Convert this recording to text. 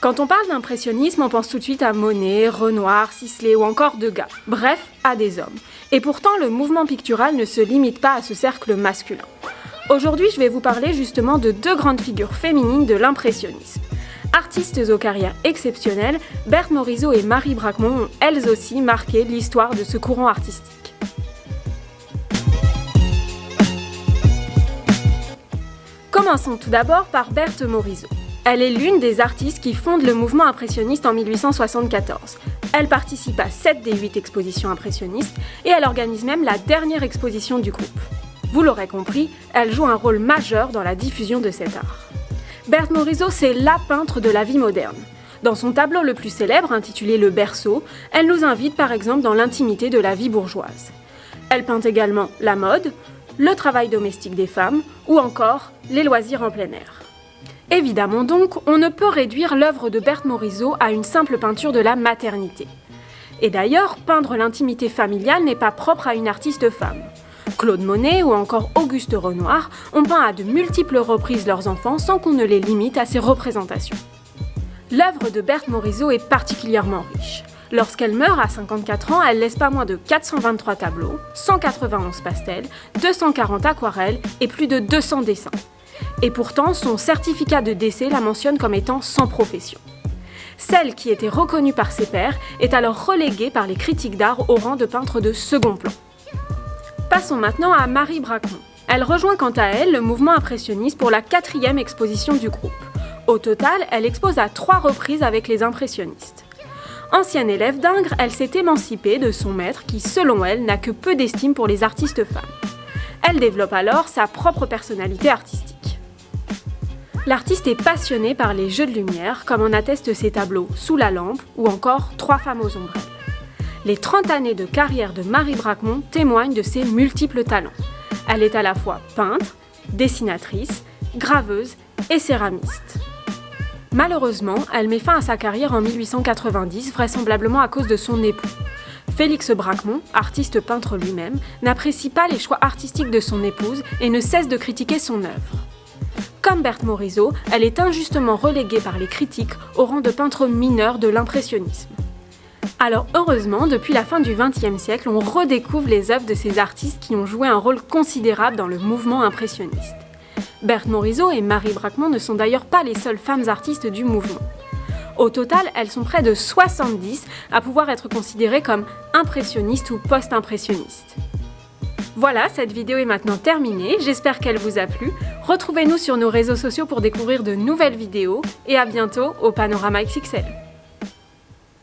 Quand on parle d'impressionnisme, on pense tout de suite à Monet, Renoir, Sisley ou encore Degas, bref, à des hommes. Et pourtant, le mouvement pictural ne se limite pas à ce cercle masculin. Aujourd'hui, je vais vous parler justement de deux grandes figures féminines de l'impressionnisme. Artistes aux carrières exceptionnelles, Berthe Morisot et Marie Bracquemond ont elles aussi marqué l'histoire de ce courant artistique. Commençons tout d'abord par Berthe Morisot. Elle est l'une des artistes qui fondent le mouvement impressionniste en 1874. Elle participe à 7 des 8 expositions impressionnistes et elle organise même la dernière exposition du groupe. Vous l'aurez compris, elle joue un rôle majeur dans la diffusion de cet art. Berthe Morisot, c'est la peintre de la vie moderne. Dans son tableau le plus célèbre, intitulé Le Berceau, elle nous invite par exemple dans l'intimité de la vie bourgeoise. Elle peint également la mode, le travail domestique des femmes ou encore les loisirs en plein air. Évidemment donc, on ne peut réduire l'œuvre de Berthe Morisot à une simple peinture de la maternité. Et d'ailleurs, peindre l'intimité familiale n'est pas propre à une artiste femme. Claude Monet ou encore Auguste Renoir ont peint à de multiples reprises leurs enfants sans qu'on ne les limite à ces représentations. L'œuvre de Berthe Morisot est particulièrement riche. Lorsqu'elle meurt à 54 ans, elle laisse pas moins de 423 tableaux, 191 pastels, 240 aquarelles et plus de 200 dessins. Et pourtant, son certificat de décès la mentionne comme étant sans profession. Celle qui était reconnue par ses pairs est alors reléguée par les critiques d'art au rang de peintre de second plan. Passons maintenant à Marie Bracquemond. Elle rejoint quant à elle le mouvement impressionniste pour la 4e exposition du groupe. Au total, elle expose à 3 reprises avec les impressionnistes. Ancienne élève d'Ingres, elle s'est émancipée de son maître qui, selon elle, n'a que peu d'estime pour les artistes femmes. Elle développe alors sa propre personnalité artistique. L'artiste est passionné par les jeux de lumière, comme en attestent ses tableaux Sous la lampe ou encore 3 femmes aux ombrelles. Les 30 années de carrière de Marie Bracquemond témoignent de ses multiples talents. Elle est à la fois peintre, dessinatrice, graveuse et céramiste. Malheureusement, elle met fin à sa carrière en 1890, vraisemblablement à cause de son époux. Félix Bracquemond, artiste peintre lui-même, n'apprécie pas les choix artistiques de son épouse et ne cesse de critiquer son œuvre. Comme Berthe Morisot, elle est injustement reléguée par les critiques au rang de peintre mineur de l'impressionnisme. Alors heureusement, depuis la fin du XXe siècle, on redécouvre les œuvres de ces artistes qui ont joué un rôle considérable dans le mouvement impressionniste. Berthe Morisot et Marie Bracquemond ne sont d'ailleurs pas les seules femmes artistes du mouvement. Au total, elles sont près de 70 à pouvoir être considérées comme impressionnistes ou post-impressionnistes. Voilà, cette vidéo est maintenant terminée, j'espère qu'elle vous a plu. Retrouvez-nous sur nos réseaux sociaux pour découvrir de nouvelles vidéos et à bientôt au Panorama XXL.